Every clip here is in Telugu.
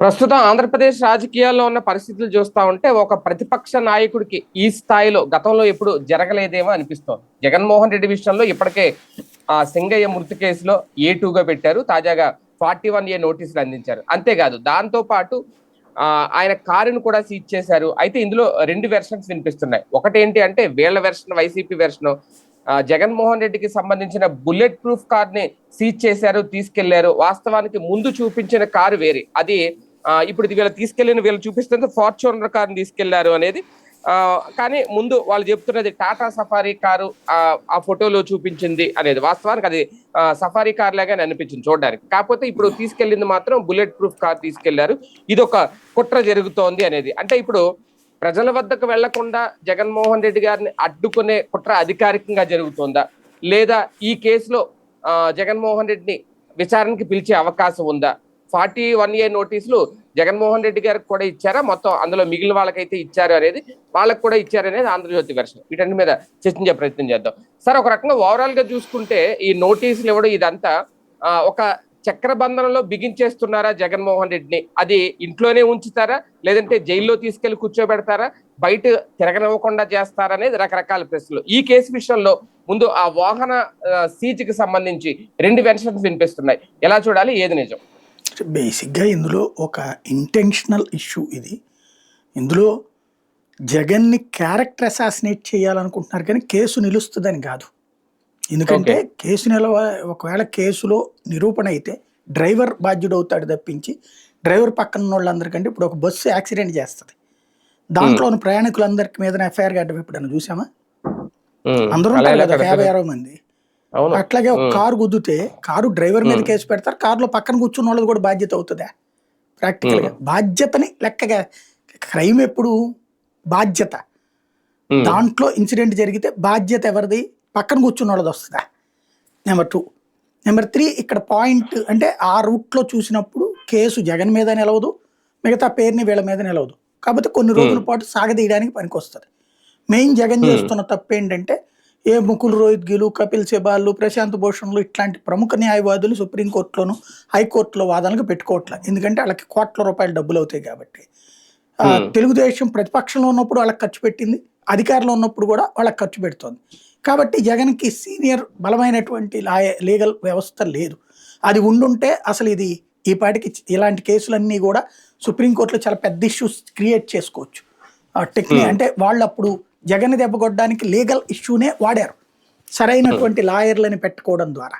ప్రస్తుతం ఆంధ్రప్రదేశ్ రాజకీయాల్లో ఉన్న పరిస్థితులు చూస్తా ఉంటే ఒక ప్రతిపక్ష నాయకుడికి ఈ స్థాయిలో గతంలో ఎప్పుడు జరగలేదేమో అనిపిస్తోంది. జగన్మోహన్ రెడ్డి విషయంలో ఇప్పటికే సింగయ్య మృతి కేసులో A2గా పెట్టారు. తాజాగా 41A నోటీసులు అందించారు. అంతేకాదు దాంతో పాటు ఆయన కారును కూడా సీజ్ చేశారు. అయితే ఇందులో రెండు వెర్షన్స్ వినిపిస్తున్నాయి. ఒకటేంటి అంటే వీళ్ళ వెర్షన్, వైసీపీ వెర్షన్, జగన్మోహన్ రెడ్డికి సంబంధించిన బుల్లెట్ ప్రూఫ్ కార్ ని సీజ్ చేశారు, తీసుకెళ్లారు. వాస్తవానికి ముందు చూపించిన కారు వేరే. అది ఇప్పుడు వీళ్ళు చూపిస్తుంది ఫార్చునర్ కార్ తీసుకెళ్లారు అనేది. కానీ ముందు వాళ్ళు చెప్తున్నది టాటా సఫారీ కారు ఆ ఫోటోలో చూపించింది అనేది. వాస్తవానికి అది సఫారీ కార్ లాగానే అనిపించింది చూడడానికి. కాకపోతే ఇప్పుడు తీసుకెళ్లింది మాత్రం బుల్లెట్ ప్రూఫ్ కార్ తీసుకెళ్లారు. ఇది ఒక కుట్ర జరుగుతోంది అనేది. అంటే ఇప్పుడు ప్రజల వద్దకు వెళ్లకుండా జగన్మోహన్ రెడ్డి గారిని అడ్డుకునే కుట్ర అధికారికంగా జరుగుతోందా, లేదా ఈ కేసులో జగన్మోహన్ రెడ్డిని విచారణకి పిలిచే అవకాశం ఉందా? 41A నోటీసులు జగన్మోహన్ రెడ్డి గారికి కూడా ఇచ్చారా, మొత్తం అందులో మిగిలిన వాళ్ళకైతే ఇచ్చారు అనేది, వాళ్ళకి కూడా ఇచ్చారనేది ఆంధ్రజ్యోతి వెర్షన్. వీటన్ని మీద చర్చించే ప్రయత్నం చేద్దాం. సార్, ఒక రకంగా ఓవరాల్ గా చూసుకుంటే ఈ నోటీసులు ఇవ్వడం ఇదంతా ఒక చక్రబంధనంలో బిగించేస్తున్నారా జగన్మోహన్ రెడ్డిని? అది ఇంట్లోనే ఉంచుతారా, లేదంటే జైల్లో తీసుకెళ్లి కూర్చోబెడతారా, బయట తిరగనివ్వకుండా చేస్తారా అనేది రకరకాల ప్రశ్నలు. ఈ కేసు విషయంలో ముందు ఆ వాహన సీజ్కి సంబంధించి రెండు వెర్షన్స్ వినిపిస్తున్నాయి. ఎలా చూడాలి, ఏది నిజం? బేసిక్గా ఇందులో ఒక ఇంటెన్షనల్ ఇష్యూ ఇది. ఇందులో జగన్ని క్యారెక్టర్ అసాసినేట్ చేయాలనుకుంటున్నారు, కానీ కేసు నిలుస్తుందని కాదు. ఎందుకంటే ఒకవేళ కేసులో నిరూపణ అయితే డ్రైవర్ బాధ్యుడవుతాడు తప్పించి డ్రైవర్ పక్కన ఉన్న వాళ్ళందరికంటే ఇప్పుడు ఒక బస్సు యాక్సిడెంట్ చేస్తుంది, దాంట్లో ఉన్న ప్రయాణికులందరికి మీద ఎఫ్ఐఆర్ గడ్డం ఎప్పుడన్నా చూసామా? అందరూ ఉంటారు కదా, 50-60 మంది. అట్లాగే ఒక కారు గుద్దితే కారు డ్రైవర్ మీద కేసు పెడతారు, కారులో పక్కన కూర్చున్న వాళ్ళది కూడా బాధ్యత అవుతుందా? ప్రాక్టికల్ గా బాధ్యతని లెక్కగా. క్రైమ్ ఎప్పుడు బాధ్యత, దాంట్లో ఇన్సిడెంట్ జరిగితే బాధ్యత ఎవరిది? పక్కన కూర్చున్న వాళ్ళది వస్తుందా? నెంబర్ 2. నెంబర్ 3, ఇక్కడ పాయింట్ అంటే ఆ రూట్లో చూసినప్పుడు కేసు జగన్ మీద నిలవదు, మిగతా పేరుని వీళ్ళ మీద నిలవదు. కాకపోతే కొన్ని రోజుల పాటు సాగదీయడానికి పనికొస్తుంది. మెయిన్ జగన్ చేస్తున్న తప్పు ఏంటంటే ముకుల్ రోహిత్గిలు, కపిల్ సిబాల్, ప్రశాంత్ భూషణ్లు ఇట్లాంటి ప్రముఖ న్యాయవాదులు సుప్రీంకోర్టులోను హైకోర్టులో వాదనలకు పెట్టుకోవట్లేదు. ఎందుకంటే వాళ్ళకి కోట్ల రూపాయలు డబ్బులు అవుతాయి కాబట్టి. తెలుగుదేశం ప్రతిపక్షంలో ఉన్నప్పుడు వాళ్ళకి ఖర్చు పెట్టింది, అధికారంలో ఉన్నప్పుడు కూడా వాళ్ళకి ఖర్చు పెడుతోంది. కాబట్టి జగన్కి సీనియర్ బలమైనటువంటి లీగల్ వ్యవస్థ లేదు. అది ఉండుంటే అసలు ఈ పాటికి ఇలాంటి కేసులన్నీ కూడా సుప్రీంకోర్టులో చాలా పెద్ద ఇష్యూస్ క్రియేట్ చేసుకోవచ్చు. అంటే వాళ్ళు అప్పుడు జగన్ దెబ్బకొట్టడానికి లీగల్ ఇష్యూనే వాడారు, సరైనటువంటి లాయర్లని పెట్టుకోవడం ద్వారా.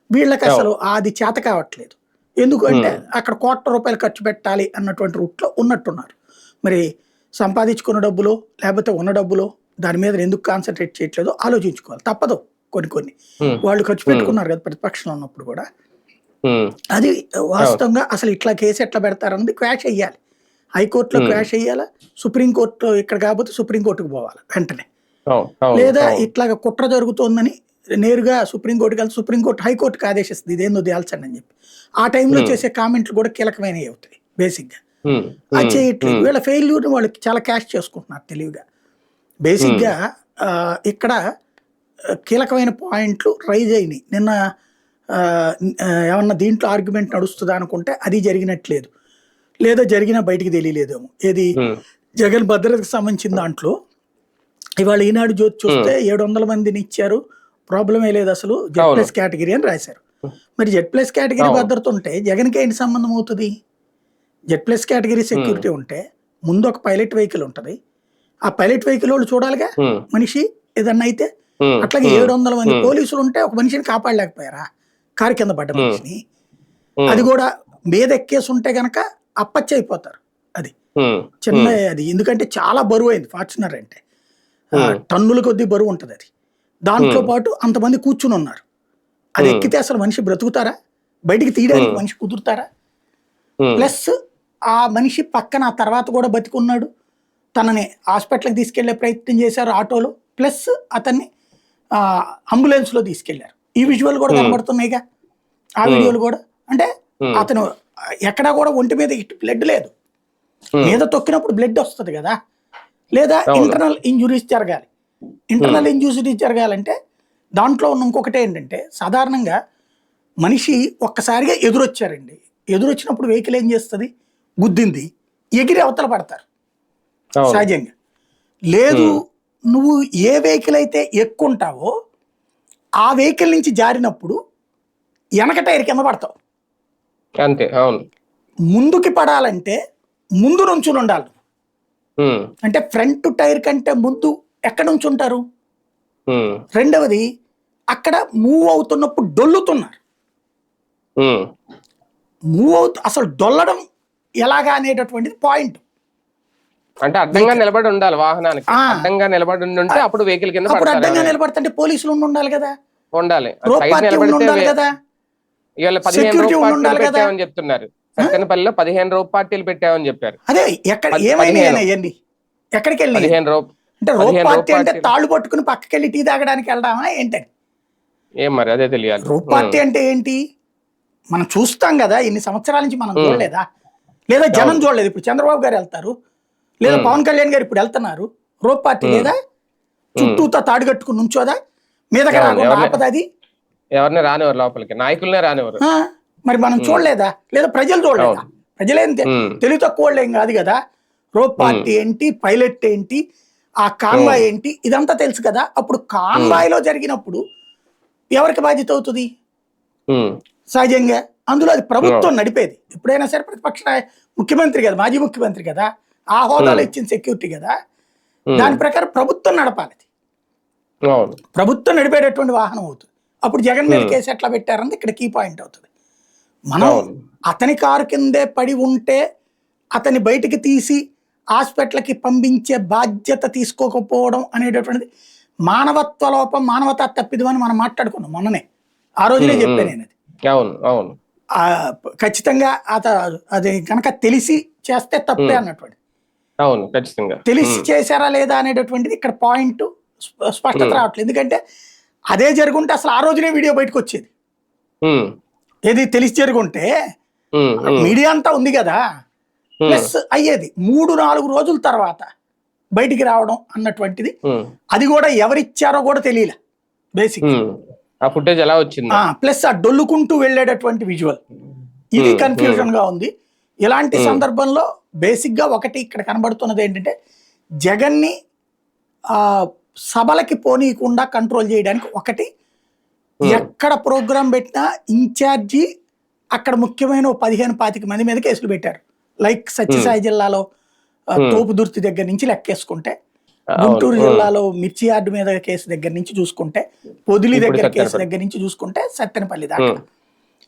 వీళ్ళకి అసలు అది చేత కావట్లేదు. ఎందుకంటే అక్కడ కోట్ల రూపాయలు ఖర్చు పెట్టాలి అన్నటువంటి రూట్లో ఉన్నట్టున్నారు. మరి సంపాదించుకున్న డబ్బులో లేకపోతే ఉన్న డబ్బులో దాని మీద ఎందుకు కాన్సన్ట్రేట్ చేయట్లేదో ఆలోచించుకోవాలి. తప్పదు, కొన్ని వాళ్ళు ఖర్చు పెట్టుకున్నారు కదా ప్రతిపక్షంలో ఉన్నప్పుడు కూడా. అది వాస్తవంగా అసలు ఇట్లా కేసు ఎట్లా పెడతారన్నది క్వాష్ అయ్యాలి. హైకోర్టులో క్వాష్ అయ్యాలా, సుప్రీంకోర్టులో ఇక్కడ కాకపోతే సుప్రీంకోర్టుకు పోవాలి వెంటనే. లేదా ఇట్లాగా కుట్ర జరుగుతోందని నేరుగా సుప్రీంకోర్టుకి వెళ్తే సుప్రీంకోర్టు హైకోర్టుకి ఆదేశిస్తుంది ఇదేందో తేల్చండి అని చెప్పి. ఆ టైంలో చేసే కామెంట్లు కూడా కీలకమైనవి అవుతాయి బేసిక్గా. అది చేయట్లేదు. వీళ్ళ ఫెయిల్యూర్ని వాళ్ళు చాలా క్యాష్ చేసుకుంటున్నారు తెలివిగా. బేసిక్గా ఇక్కడ కీలకమైన పాయింట్లు రైజ్ అయినాయి. నిన్న ఏమన్నా దీంట్లో ఆర్గ్యుమెంట్ నడుస్తుందా అనుకుంటే అది జరిగినట్లేదు, లేదా జరిగినా బయటికి తెలియలేదేమో. ఏది జగన్ భద్రతకు సంబంధించిన దాంట్లో ఇవాళ ఈనాడు జ్యోతి చూస్తే 700 మందిని ఇచ్చారు, ప్రాబ్లమే లేదు అసలు, Z+ కేటగిరీ అని రాశారు. మరి Z+ కేటగిరీ భద్రత ఉంటే జగన్కి ఏంటి సంబంధం అవుతుంది? Z+ కేటగిరీ సెక్యూరిటీ ఉంటే ముందు ఒక పైలట్ వెహికల్ ఉంటుంది, ఆ పైలట్ వెహికల్ వాళ్ళు చూడాలిగా మనిషి ఏదన్నా అయితే. అట్లాగే 700 మంది పోలీసులు ఉంటే ఒక మనిషిని కాపాడలేకపోయారా కారు కింద పడ్డ మనిషిని? అది కూడా మీద ఎక్కేసి ఉంటే గనక అప్పచ్చి అయిపోతారు. అది చిన్న అది, ఎందుకంటే చాలా బరువు అయింది ఫార్చునర్ అంటే, టన్నుల కొద్దీ బరువు ఉంటుంది అది. దాంట్లో పాటు అంతమంది కూర్చుని ఉన్నారు. అది ఎక్కితే అసలు మనిషి బ్రతుకుతారా? బయటికి తీయడానికి మనిషి కుదురుతారా? ప్లస్ ఆ మనిషి పక్కన ఆ తర్వాత కూడా బతికున్నాడు, తనని హాస్పిటల్కి తీసుకెళ్లే ప్రయత్నం చేశారు ఆటోలో, ప్లస్ అతన్ని అంబులెన్స్లో తీసుకెళ్లారు. ఈ విజువల్ కూడా కనబడుతున్నాయిగా, ఆ వీడియోలు కూడా. అంటే అతను ఎక్కడా కూడా ఒంటి మీద బ్లడ్ లేదు, మీద తొక్కినప్పుడు బ్లడ్ వస్తుంది కదా. లేదా ఇంటర్నల్ ఇంజురీస్ జరగాలి. ఇంటర్నల్ ఇంజురీస్ జరగాలంటే దాంట్లో ఉన్న ఇంకొకటి ఏంటంటే, సాధారణంగా మనిషి ఒక్కసారిగా ఎదురొచ్చారండి, ఎదురొచ్చినప్పుడు వెహికల్ ఏం చేస్తుంది? గుద్దింది, ఎగిరి అవతల పడతారు అవును. సహజంగా. లేదు, నువ్వు ఏ వెహికల్ అయితే ఎక్కుంటావో ఆ వెహికల్ నుంచి జారినప్పుడు వెనక టైర్ కింద పడతావు. అంతే. అవును. ముందుకి పడాలంటే ముందు నుంచుని ఉండాలి. ఉమ్, అంటే ఫ్రంట్ టైర్ కంటే ముందు ఎక్కడ నుంచి ఉంటారు. ఉమ్, రెండవది, అక్కడ మూవ్ అవుతున్నప్పుడు డొల్లుతున్నారు. ఉమ్. అసలు డొల్లడం ఎలాగా అనేటటువంటిది పాయింట్. అంటే అడ్డంగా నిలబడి ఉండాలి వాహనానికి. ఆ. అడ్డంగా నిలబడి ఉంటే అప్పుడు వెహికల్ కింద అప్పుడు పడతారు అడ్డంగా ఎవరైనా. నిలబడుతుంటే పోలీసులు ఉండాలి కదా, ఉండాలి. రోప్ సైడ్ పార్టీ నిలబడితే ఉండాలి కదా, ఇవాళ 15 సెక్యూరిటీ రూపాయలు పార్టీలు ఉండాలి కదా. పెట్టామని చెప్తున్నారు. సత్తెనపల్లిలో 15 రూపాయలు పార్టీలు పెట్టామని చెప్పారు. అదే ఎక్కడ ఏమైనా అవన్నీ ఎక్కడికి వెళ్ళి 15 అంటే రోప్ 15 పార్టీ అంటే పార్టీలు. తాళ్ళు పట్టుకుని పక్కకి వెళ్ళి టీ తాగడానికి వెళ్దామా ఏంటని. ఏం మరి అదే తెలియాలి. రోప్ పార్టీ అంటే ఏంటి మనం చూస్తాం కదా, ఇన్ని సంవత్సరాల నుంచి మనం చూడలేదా, లేదా జనం అవును. చూడలేదు. ఇప్పుడు చంద్రబాబు గారు వెళ్తారు, లేదా పవన్ కళ్యాణ్ గారు ఇప్పుడు వెళ్తున్నారు, రోప్ పార్టీ లేదా, చుట్టూతో తాడు కట్టుకుని నుంచోదా, మీదకి అవును. రాకుండా ఆపదా అది. ఎవరిని రానివారు లోపలికి, నాయకులనే రానివారు. ఆ, మరి మనం చూడలేదా, లేదా ప్రజలు చూడలేదా. అవును. ప్రజలేం తెలివి తక్కువ వాళ్ళేం కాదు కదా. రోప్ పార్టీ ఏంటి, పైలట్ ఏంటి, ఆ కాన్వాయ్ ఏంటి, ఇదంతా తెలుసు కదా. అప్పుడు కాన్వాయ్ లో జరిగినప్పుడు ఎవరికి బాధ్యత అవుతుంది ఉమ్, సహజంగా. అందులో అది ప్రభుత్వం నడిపేది. ఎప్పుడైనా సరే ప్రతిపక్ష ముఖ్యమంత్రి కదా, మాజీ ముఖ్యమంత్రి కదా, ఆ హోదాలో ఇచ్చిన సెక్యూరిటీ కదా, దాని ప్రకారం ప్రభుత్వం నడపాలి. అవును. ప్రభుత్వం నడిపేటటువంటి వాహనం అవుతుంది. అప్పుడు జగన్ మీద కేసు ఎట్లా పెట్టారన్నది ఇక్కడ కీ పాయింట్ అవుతుంది. మనం అతని కారు కిందే పడి ఉంటే అతన్ని బయటికి తీసి హాస్పిటల్కి పంపించే బాధ్యత తీసుకోకపోవడం అనేటటువంటిది మానవత్వ లోపం, మానవతా తప్పిదం అని మనం మాట్లాడుకున్నాం మొన్ననే. ఆ రోజునే చెప్పాను నేను అది. అవును. అవును. ఖచ్చితంగా అది కనుక తెలిసి చేస్తే తప్పే అన్నటువంటి. అవును. ఖచ్చితంగా తెలిసి చేశారా లేదా అనేటటువంటిది ఇక్కడ పాయింట్ స్పష్టత రావట్లేదు. ఎందుకంటే అదే జరుగుంటే అసలు ఆ రోజునే వీడియో బయటకు వచ్చేది. ఏది తెలిసి జరుగుంటే మీడియా అంతా ఉంది కదా, ప్లస్ అయ్యేది 3-4 రోజుల తర్వాత బయటికి రావడం అన్నటువంటిది. అది కూడా ఎవరిచ్చారో కూడా తెలియలే బేసిక్. ఆ ఫుటేజ్ ఎలా వచ్చింది, ప్లస్ ఆ డొల్లుకుంటూ వెళ్ళేటటువంటి విజువల్, ఇది కన్ఫ్యూజన్ గా ఉంది. ఇలాంటి సందర్భంలో బేసిక్ గా ఒకటి ఇక్కడ కనబడుతున్నది ఏంటంటే, జగన్ని సభలకి పోనీయకుండా కంట్రోల్ చేయడానికి ఒకటి, ఎక్కడ ప్రోగ్రాం పెట్టినా ఇన్ఛార్జి అక్కడ ముఖ్యమైన 15-25 మంది మీద కేసులు పెట్టారు. లైక్ సత్యసాయి జిల్లాలో తోపుదుర్తి దగ్గర నుంచి లెక్కేసుకుంటే, గుంటూరు జిల్లాలో మిర్చి యార్డు మీద కేసు దగ్గర నుంచి చూసుకుంటే, పొదిలి దగ్గర కేసు దగ్గర నుంచి చూసుకుంటే, సత్తెనపల్లి దాకా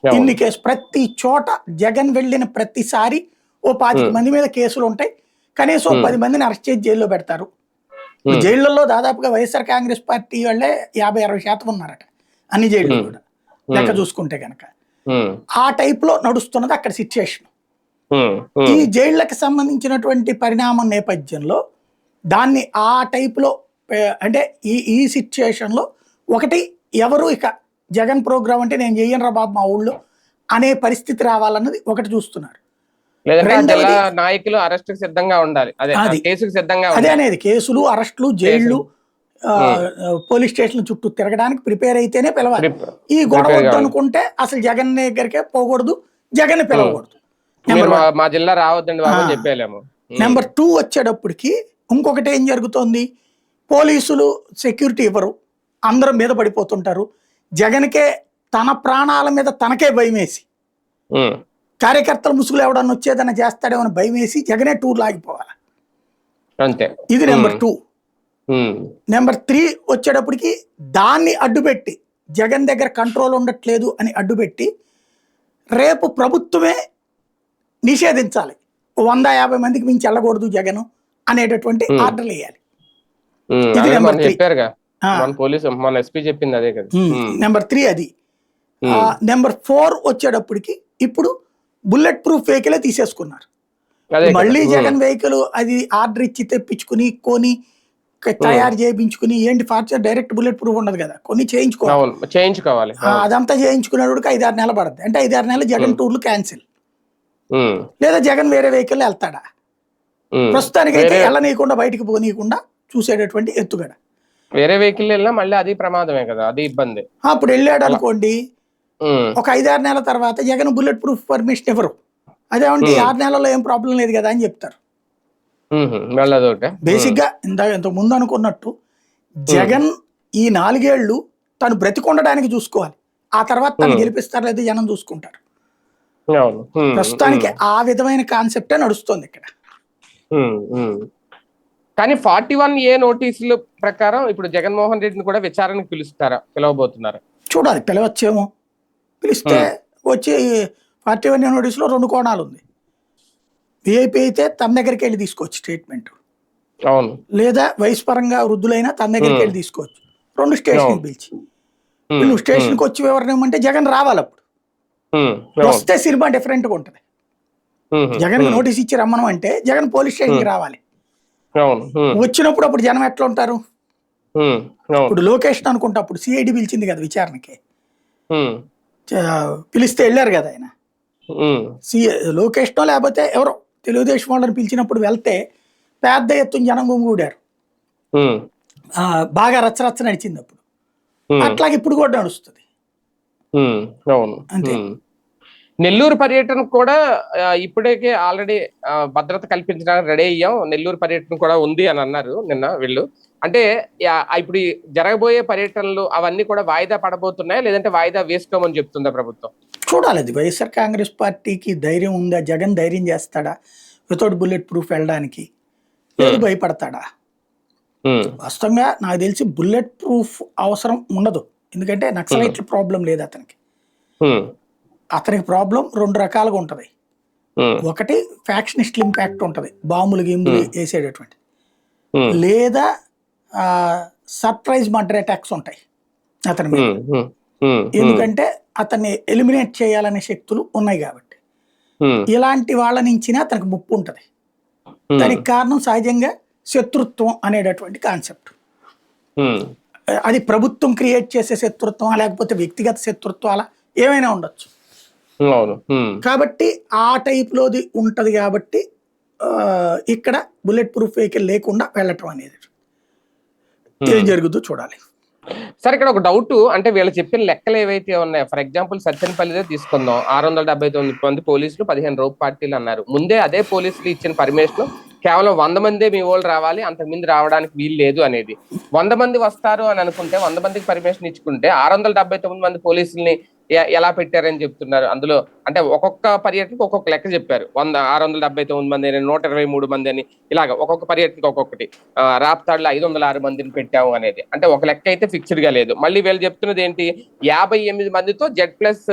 ఇన్ని కేసు. ప్రతి చోట జగన్ వెళ్ళిన ప్రతిసారి 25 మంది మీద కేసులు ఉంటాయి. కనీసం 10 మందిని అరెస్ట్ చేసి జైల్లో పెడతారు. జైళ్లలో దాదాపుగా వైఎస్ఆర్ కాంగ్రెస్ పార్టీ వాళ్ళే 50-60% ఉన్నారట అన్ని జైళ్ళు కూడా లెక్క చూసుకుంటే కనుక. ఆ టైప్ లో నడుస్తున్నది అక్కడ సిచ్యుయేషన్. ఈ జైళ్లకు సంబంధించినటువంటి పరిణామం నేపథ్యంలో దాన్ని ఆ టైప్ లో అంటే ఈ సిచ్యుయేషన్ లో ఒకటి, ఎవరు ఇక జగన్ ప్రోగ్రామ్ అంటే నేను చెయ్యను రా బాబు మా ఊళ్ళో అనే పరిస్థితి రావాలన్నది ఒకటి చూస్తున్నారు. నాయకులు అరెస్ట్ సిద్ధంగా ఉండాలి, కేసుకు సిద్ధంగా అదే అనేది కేసులు, అరెస్టులు, జైళ్లు, పోలీస్ స్టేషన్ చుట్టూ తిరగడానికి ప్రిపేర్ అయితేనే పిలవాలి. ఈ గొడవ అనుకుంటే అసలు జగన్ దగ్గరికే పోకూడదు, జగన్ పిలవకూడదు. మా జిల్లా రావద్దండి బాబు చెప్పేలేము. నెంబర్ 2 వచ్చేటప్పటికి ఇంకొకటి ఏం జరుగుతోంది, పోలీసులు సెక్యూరిటీ ఇవ్వరు, అందరం మీద పడిపోతుంటారు. జగన్కే తన ప్రాణాల మీద తనకే భయం వేసి, కార్యకర్తలు ముసుగులు ఎవడన్నా వచ్చేదన్నా చేస్తాడేమో అని భయం వేసి జగనే టూర్ లాగిపోవాలి. అంతే. ఇది నెంబర్ 2. నెంబర్ 3 వచ్చేటప్పటికి దాన్ని అడ్డుపెట్టి, జగన్ దగ్గర కంట్రోల్ ఉండట్లేదు అని అడ్డుపెట్టి రేపు ప్రభుత్వమే నిషేధించాలి, 150 మందికి మించి వెళ్ళకూడదు జగన్ అనేటటువంటి ఆర్డర్లు వేయాలి. ఇది నెంబర్ 3. నెంబర్ 3 అది. నెంబర్ 4 వచ్చేటప్పటికి ఇప్పుడు బుల్లెట్ ప్రూఫ్ వెహికలే తీసేసుకున్నారు. మళ్ళీ జగన్ వెహికల్ అది ఆర్డర్ ఇచ్చి తెప్పించుకుని కొని తయారు చేయించుకుని, ఏంటి ఫార్చునర్ డైరెక్ట్ బుల్లెట్ ప్రూఫ్ ఉండదు కదా, కొన్ని చేయించుకోవాలి. అదంతా చేయించుకునేవాడికి 5-6 నెలలు పడుతుంది. అంటే 5-6 నెలలు జగన్ టూర్లు క్యాన్సిల్, లేదా జగన్ వేరే వెహికల్ వెళ్తాడా. ప్రస్తుతానికైతే వెళ్ళనీయకుండా బయటికి పోనీయకుండా చూసేటటువంటి ఎత్తుగడ. వేరే వెహికల్ వెళ్ళినా మళ్ళీ అది ప్రమాదమే కదా, అది ఇబ్బంది. అప్పుడు వెళ్ళాడు అనుకోండి, ఒక 5-6 నెలల తర్వాత జగన్ బుల్లెట్ ప్రూఫ్ పర్మిషన్ ఇవ్వరు. అదేమంటే 6 నెలల్లో ఏం ప్రాబ్లం లేదు కదా అని చెప్తారు. మళ్ళీ అదొకటే. బేసిక్ గా ఇంతకు ముందు అనుకున్నట్టు జగన్ ఈ 4 ఏళ్ళు తను బ్రతికొండడానికి చూసుకోవాలి. ఆ తర్వాత తను గెలిపిస్తారు లేదా జనం చూసుకుంటారు. అవును. ప్రస్తుతానికి ఆ విధమైన కాన్సెప్టే నడుస్తుంది ఇక్కడ. కానీ 41A నోటీసుల ప్రకారం ఇప్పుడు జగన్మోహన్ రెడ్డిని కూడా విచారణకు పిలవబోతున్నారు. చూడాలి, పిలవచ్చేమో. పిలిస్తే వచ్చి 41A నోటీసులో 2 కోణాలు ఉంది. విఐపి అయితే తన దగ్గరికి వెళ్ళి తీసుకోవచ్చు స్టేట్మెంట్, అవును, లేదా వయసు పరంగా వృద్ధులైనా తన దగ్గరికి వెళ్ళి తీసుకోవచ్చు. 2 స్టేషన్కి పిలిచి నువ్వు స్టేషన్కి వచ్చి వివరణ ఏమంటే జగన్ రావాలి. అప్పుడు వస్తే సినిమా డిఫరెంట్గా ఉంటుంది. జగన్ నోటీస్ ఇచ్చి రమ్మను అంటే జగన్ పోలీస్ స్టేషన్కి రావాలి. వచ్చినప్పుడు అప్పుడు జనం ఎట్లా ఉంటారు? ఇప్పుడు లొకేషన్ అనుకుంటా అప్పుడు సిఐడి పిలిచింది కదా విచారణకి, పిలిస్తే వెళ్ళారు కదా ఆయన. లొకేషన్ లేకపోతే ఎవరో తెలుగుదేశం వాళ్ళని పిలిచినప్పుడు వెళ్తే పెద్ద ఎత్తున జనం గుమిగూడారు, బాగా రచ్చరచ్చ నడిచింది అప్పుడు. అట్లాగే ఇప్పుడు కూడా నడుస్తుంది. అంతే. నెల్లూరు పర్యటన కూడా ఇప్పటికే ఆల్రెడీ భద్రత కల్పించడానికి రెడీ అయ్యాం, నెల్లూరు పర్యటన కూడా ఉంది అని అన్నారు నిన్న వీళ్ళు. అంటే ఇప్పుడు జరగబోయే పర్యటనలు అవన్నీ కూడా వాయిదా పడబోతున్నాయా, లేదంటే వాయిదా వేసుకోమని చెప్తుందా ప్రభుత్వం? చూడాలి. అది వైఎస్ఆర్ కాంగ్రెస్ పార్టీకి ధైర్యం ఉందా? జగన్ ధైర్యం చేస్తాడా వితౌట్ బుల్లెట్ ప్రూఫ్ వెళ్ళడానికి, లేదు భయపడతాడా? వాస్తవంగా నాకు తెలిసి బుల్లెట్ ప్రూఫ్ అవసరం ఉండదు. ఎందుకంటే నక్సలైట్ల ప్రాబ్లం లేదు అతనికి. అతనికి ప్రాబ్లం 2 రకాలుగా ఉంటది. ఒకటి ఫ్యాక్షనిస్టుల ఇంపాక్ట్ ఉంటది, బాంబులు గింబులు వేసేటటువంటి, లేదా సర్ప్రైజ్ మర్డర్ అటాక్స్ ఉంటాయి అతని మీద. ఎందుకంటే అతన్ని ఎలిమినేట్ చేయాలనే శక్తులు ఉన్నాయి కాబట్టి. ఇలాంటి వాళ్ళ నుంచినే అతనికి ముప్పు ఉంటది. దానికి కారణం సహజంగా శత్రుత్వం అనేటటువంటి కాన్సెప్ట్. అది ప్రభుత్వం క్రియేట్ చేసే శత్రుత్వం, లేకపోతే వ్యక్తిగత శత్రుత్వాల ఏమైనా ఉండొచ్చు. కాబట్టి ఆ టైప్ లోది ఉంటది. కాబట్టి ఇక్కడ బుల్లెట్ ప్రూఫ్ వెహికల్ లేకుండా వెళ్ళటం అనేది ఏం జరుగుతుందో చూడాలి. సార్, ఇక్కడ ఒక డౌట్, అంటే వీళ్ళు చెప్పిన లెక్కలు ఏవైతే ఉన్నాయో, ఫర్ ఎగ్జాంపుల్ సత్యనపల్లిదే తీసుకుందాం, 679 మంది పోలీసులు 15 రోప్ పార్టీలు అన్నారు. ముందే అదే పోలీసులు ఇచ్చిన పర్మిషన్ కేవలం 100 మందే మీ వాళ్ళు రావాలి, అంతకుమంది రావడానికి వీలు లేదు అనేది. 100 మంది వస్తారు అని అనుకుంటే 100 మందికి పర్మిషన్ ఇచ్చుకుంటే 679 మంది పోలీసుల్ని ఎలా పెట్టారని చెప్తున్నారు. అందులో అంటే ఒక్కొక్క పర్యటనకు ఒక్కొక్క లెక్క చెప్పారు. 679 మంది అని, 123 మంది అని, ఇలాగ ఒక్కొక్క పర్యటనకు ఒక్కొక్కటి. రాప్తాడులో 506 మందిని పెట్టాము అనేది, అంటే ఒక లెక్క అయితే ఫిక్స్డ్ గా లేదు. మళ్ళీ వీళ్ళు చెప్తున్నది ఏంటి, 58 మందితో Z+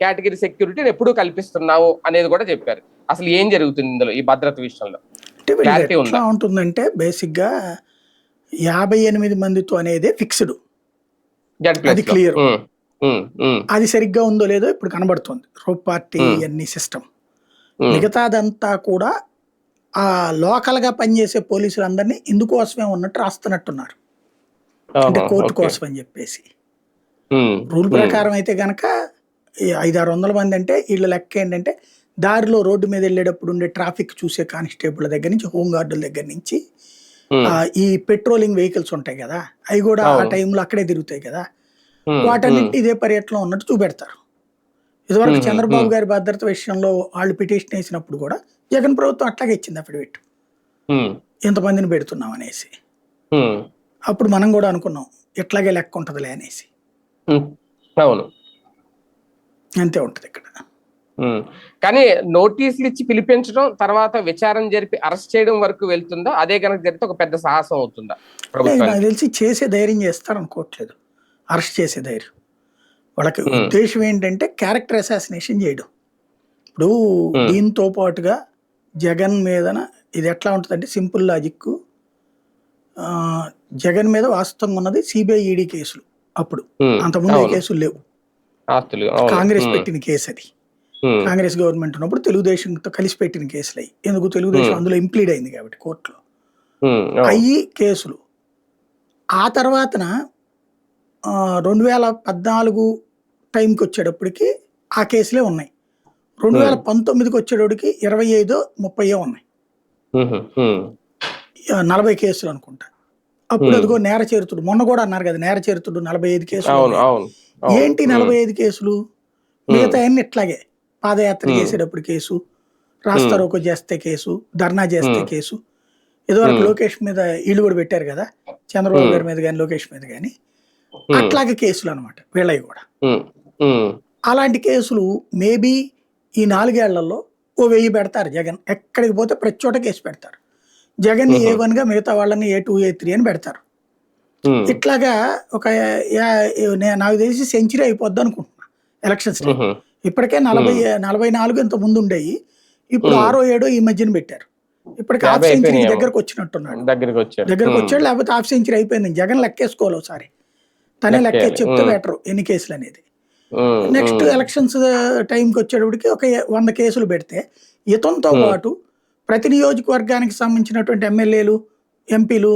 కేటగిరీ సెక్యూరిటీని ఎప్పుడూ కల్పిస్తున్నావు అనేది కూడా చెప్పారు. అసలు ఏం జరుగుతుంది ఇందులో ఈ భద్రత విషయంలో? ఎట్లా ఉంటుందంటే బేసిక్ గా 58 మందితో అనేది ఫిక్స్డ్, అది క్లియర్. అది సరిగ్గా ఉందో లేదో ఇప్పుడు కనబడుతుంది. రోప్ పార్టీ అన్ని సిస్టమ్, మిగతాదంతా కూడా ఆ లోకల్ గా పనిచేసే పోలీసులందరినీ ఇందుకోసమే ఉన్నట్టు రాస్తున్నట్టున్నారు. అంటే కోర్టు కోసం అని చెప్పేసి. రూల్ ప్రకారం అయితే గనక 500-600 మంది అంటే వీళ్ళ లెక్క ఏంటంటే దారిలో రోడ్డు మీద వెళ్ళేటప్పుడు ఉండే ట్రాఫిక్ చూసే కానిస్టేబుల్ దగ్గర నుంచి, హోమ్ గార్డుల దగ్గర నుంచి, ఈ పెట్రోలింగ్ వెహికల్స్ ఉంటాయి కదా, అవి కూడా ఆ టైంలో అక్కడే తిరుగుతాయి కదా, వాటన్నింటి ఇదే పర్యటనలో ఉన్నట్టు చూపెడతారు. ఇదివరకు చంద్రబాబు గారి భద్రత విషయంలో వాళ్ళు పిటిషన్ వేసినప్పుడు కూడా జగన్ ప్రభుత్వం అట్లాగే ఇచ్చింది అఫిడవిట్, ఎంతమందిని పెడుతున్నాం అనేసి. అప్పుడు మనం కూడా అనుకున్నాం ఎట్లాగే లెక్క ఉంటదిలే అనేసి. అవును, అంతే ఉంటది ఇక్కడ. కానీ నోటీసులు ఇచ్చి పిలిపించడం, తర్వాత విచారణ జరిపి అరెస్ట్ చేయడం వరకు వెళ్తుందా? అదే కనుక జరిగితే ఒక పెద్ద సాహసం అవుతుందా? నాకు తెలిసి చేసే ధైర్యం చేస్తారు అనుకోవట్లేదు, అరెస్ట్ చేసే ధైర్యం. వాళ్ళకి ఉద్దేశం ఏంటంటే క్యారెక్టర్ అసాసినేషన్ చేయడం. ఇప్పుడు దీంతో పాటుగా జగన్ మీదన ఇది ఎట్లా ఉంటుందంటే సింపుల్ లాజిక్, జగన్ మీద వాస్తవంగా ఉన్నది సిబిఐ ఈడీ కేసులు. అప్పుడు అంతకుముందు కేసులు లేవు, కాంగ్రెస్ పెట్టిన కేసు అది. కాంగ్రెస్ గవర్నమెంట్ ఉన్నప్పుడు తెలుగుదేశంతో కలిసి పెట్టిన కేసులు అయ్యి, ఎందుకు తెలుగుదేశం అందులో ఇంప్లీడ్ అయింది కాబట్టి కోర్టులో అయ్యి కేసులు. ఆ తర్వాతన 2014 టైంకి వచ్చేటప్పటికి ఆ కేసులే ఉన్నాయి. 2019కి వచ్చేటప్పటికి 25-30 ఉన్నాయి, 40 కేసులు అనుకుంటా. అప్పుడు అదిగో నేర చరిత్రుడు, మొన్న కూడా అన్నారు కదా నేర చరిత్రుడు 45 కేసులు. ఏంటి 45 కేసులు? మిగతా అన్ని ఇట్లాగే పాదయాత్ర చేసేటప్పుడు కేసు, రాస్తా రోకో చేస్తే కేసు, ధర్నా చేస్తే కేసు. ఇదివరకు లోకేష్ మీద వీళ్ళు కూడా పెట్టారు కదా, చంద్రబాబు గారి మీద కానీ లోకేష్ మీద కానీ, అట్లాగే కేసులు అనమాట వీళ్ళవి కూడా. అలాంటి కేసులు మేబీ ఈ 4 ఏళ్లలో ఓ 1000 పెడతారు జగన్. ఎక్కడికి పోతే ప్రతి చోట కేసు పెడతారు. జగన్ ని A1 గా, మిగతా వాళ్ళని A2 A3 అని పెడతారు. ఇట్లాగా ఒక నాకు తెలిసి సెంచరీ అయిపోద్ది అనుకుంటున్నా ఎలక్షన్స్. ఇప్పటికే 44 ఇంత ముందు ఉండేవి, ఇప్పుడు 6 7 ఈ మధ్యన పెట్టారు. ఇప్పటికి హాఫ్ సెంచరీ దగ్గరకు వచ్చినట్టున్నాడు. దగ్గరకు వచ్చాడు, లేకపోతే హాఫ్ సెంచరీ అయిపోయింది. జగన్ లెక్కేసుకోవాలి ఒకసారి, తనే లెక్కేసి చెప్తే బెటర్ ఎన్ని కేసులు అనేది. నెక్స్ట్ ఎలక్షన్స్ టైంకి వచ్చేటప్పటికి ఒక 100 కేసులు పెడితే, ఇతంతో పాటు ప్రతి నియోజకవర్గానికి సంబంధించినటువంటి ఎమ్మెల్యేలు, ఎంపీలు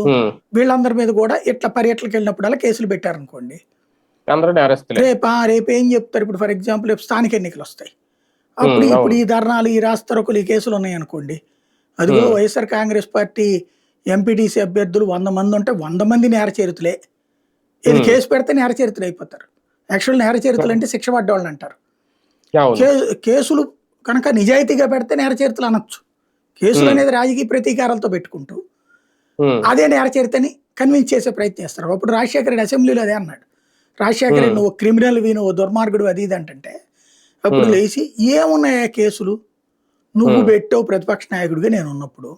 వీళ్ళందరి మీద కూడా ఇట్లా పర్యటనకి వెళ్ళినప్పుడల్లా కేసులు పెట్టారనుకోండి, రేపు ఏం చెప్తారు. ఇప్పుడు ఫర్ ఎగ్జాంపుల్ స్థానిక ఎన్నికలు వస్తాయి, అప్పుడు ఇప్పుడు ఈ ధర్నాలు, ఈ రాస్తారోకలు, ఈ కేసులు ఉన్నాయి అనుకోండి, అదిగో వైఎస్ఆర్ కాంగ్రెస్ పార్టీ ఎంపీటీసీ అభ్యర్థులు 100 మంది ఉంటే 100 మంది నేర చరిత్రలే. ఇది కేసు పెడితే నేర చరిత్రలు అయిపోతారు. యాక్చువల్ నేర చరిత్రలు అంటే శిక్ష పడ్డవాళ్ళు అంటారు. కేసులు కనుక నిజాయితీగా పెడితే నేర చరిత్రలు అనొచ్చు. కేసులు అనేది రాజకీయ ప్రతీకారాలతో పెట్టుకుంటూ అదే నేర చరిత్రని కన్విన్స్ చేసే ప్రయత్నం చేస్తారు. అప్పుడు రాజశేఖర రెడ్డి అసెంబ్లీలో అదే అన్నాడు, రాజశేఖర రెడ్డి నువ్వు క్రిమినల్ నువ్వు దుర్మార్గుడు అది ఇది అంటే, అప్పుడు లేచి ఏమున్నాయా కేసులు, నువ్వు పెట్టావు ప్రతిపక్ష నాయకుడిగా నేను ఉన్నప్పుడు,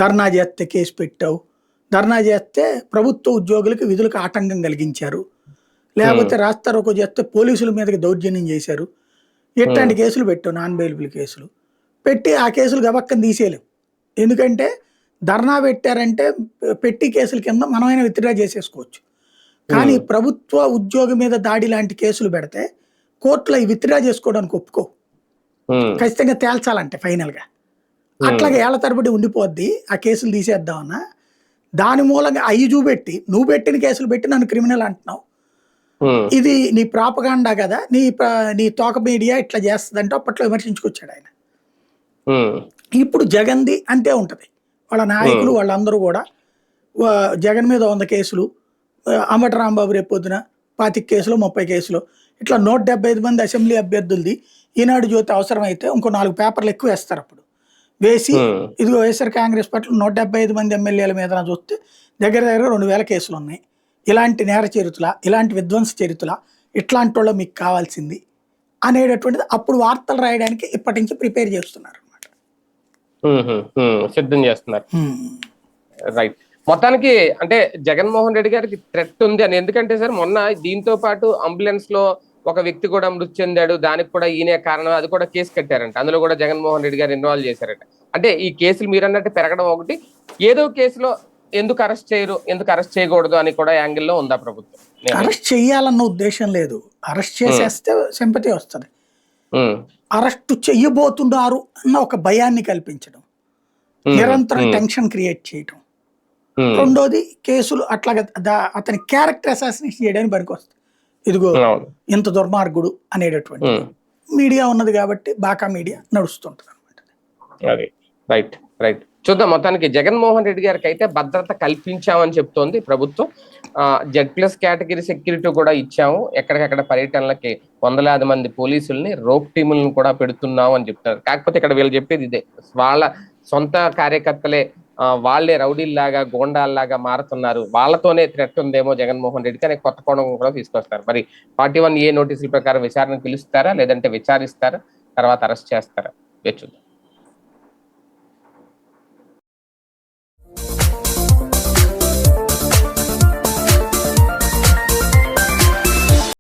ధర్నా చేస్తే కేసు పెట్టావు, ధర్నా చేస్తే ప్రభుత్వ ఉద్యోగులకు విధులకు ఆటంకం కలిగించారు, లేకపోతే రాస్తారోకో చేస్తే పోలీసుల మీదకి దౌర్జన్యం చేశారు, ఇట్లాంటి కేసులు పెట్టావు, నాన్ బెయిలబుల్ కేసులు పెట్టి ఆ కేసులు గబక్కని తీసేయలేవు. ఎందుకంటే ధర్నా పెట్టారంటే పెట్టి కేసుల కింద మనమైనా విత్డ్రా చేసేసుకోవచ్చు. కానీ ప్రభుత్వ ఉద్యోగి మీద దాడి లాంటి కేసులు పెడితే కోర్టులో ఈ విత్డ్రా చేసుకోవడానికి ఒప్పుకో, ఖచ్చితంగా తేల్చాలంటే ఫైనల్ గా. అట్లాగే ఏళ్ల తరబడి ఉండిపోద్ది, ఆ కేసులు తీసేద్దామన్నా. దాని మూలంగా అవి చూపెట్టి నువ్వు పెట్టిన కేసులు పెట్టి నన్ను క్రిమినల్ అంటున్నావు, ఇది నీ ప్రాపగాండా కదా, నీ తోక మీడియా ఇట్లా చేస్తుందంటే అప్పట్లో విమర్శించుకొచ్చాడు ఆయన. ఇప్పుడు జగన్ది అంతే ఉంటది. వాళ్ళ నాయకులు వాళ్ళందరూ కూడా జగన్ మీద 100 కేసులు, అంబటి రాంబాబు రేపు పొద్దున 25 కేసులు 30 కేసులు, ఇట్లా 175 మంది అసెంబ్లీ అభ్యర్థులది ఈనాడు జ్యోతి అవసరమైతే ఇంకో 4 పేపర్లు ఎక్కువ వేస్తారు. అప్పుడు వేసి ఇదిగో వైఎస్ఆర్ కాంగ్రెస్ పార్టీ 175 మంది ఎమ్మెల్యేల మీద చూస్తే దగ్గర 2000 కేసులు ఉన్నాయి. ఇలాంటి నేర చరిత్రల, ఇలాంటి విధ్వంస చరిత్రల, ఇట్లాంటి వాళ్ళు మీకు కావాల్సింది అనేటటువంటిది అప్పుడు వార్తలు రాయడానికి ఇప్పటి నుంచి ప్రిపేర్ చేస్తున్నారు అనమాట, సిద్ధం చేస్తున్నారు. రైట్. మొత్తానికి అంటే జగన్మోహన్ రెడ్డి గారికి థ్రెట్ ఉంది అని. ఎందుకంటే సార్ మొన్న దీంతో పాటు అంబులెన్స్ లో ఒక వ్యక్తి కూడా మృతి చెందాడు, దానికి కూడా ఈయనే కారణం, అది కూడా కేసు కట్టారంట, అందులో కూడా జగన్మోహన్ రెడ్డి గారు ఇన్వాల్వ్ చేశారట. అంటే ఈ కేసులు మీరు అన్నట్టు పెరగడం ఒకటి, ఏదో కేసులో ఎందుకు అరెస్ట్ చేయరు, ఎందుకు అరెస్ట్ చేయకూడదు అని కూడా యాంగిల్లో ఉందా ప్రభుత్వం? అరెస్ట్ చెయ్యాలన్న ఉద్దేశం లేదు, అరెస్ట్ చేసేస్తే సింపతి వస్తుంది. అరెస్ట్ చెయ్యబోతున్నారు అన్న ఒక భయాన్ని కల్పించడం, నిరంతరం టెన్షన్ క్రియేట్ చేయడం. రెండోది కేసులు అట్లాగా అతని క్యారెక్టర్ అసాసినేషన్ చేయడానికి పనికి వస్తుంది. ఇదిగో ఇంత దుర్మార్గుడు అనేటటువంటి మీడియా ఉన్నది కాబట్టి బాకా మీడియా నడుస్తుంటది అనమాట. Right right. చూద్దాం. మొత్తానికి జగన్మోహన్ రెడ్డి గారికి అయితే భద్రత కల్పించామని చెప్తోంది ప్రభుత్వం. Z+ కేటగిరీ సెక్యూరిటీ కూడా ఇచ్చాము, ఎక్కడికక్కడ పర్యటనలకి 100,000 మంది పోలీసుల్ని, రోప్ టీములను కూడా పెడుతున్నాము అని చెప్తున్నారు. కాకపోతే ఇక్కడ వీళ్ళు చెప్పేది ఇదే, వాళ్ళ సొంత కార్యకర్తలే వాళ్ళే రౌడీల్లాగా గోండాల్లాగా మారుతున్నారు, వాళ్ళతోనే థ్రెట్ ఉందేమో జగన్మోహన్ రెడ్డికి అనే కొత్త కోణం కూడా తీసుకొస్తారు. మరి 41A నోటీసుల ప్రకారం విచారణ పిలుస్తారా, లేదంటే విచారిస్తారా, తర్వాత అరెస్ట్ చేస్తారా? చూద్దాం.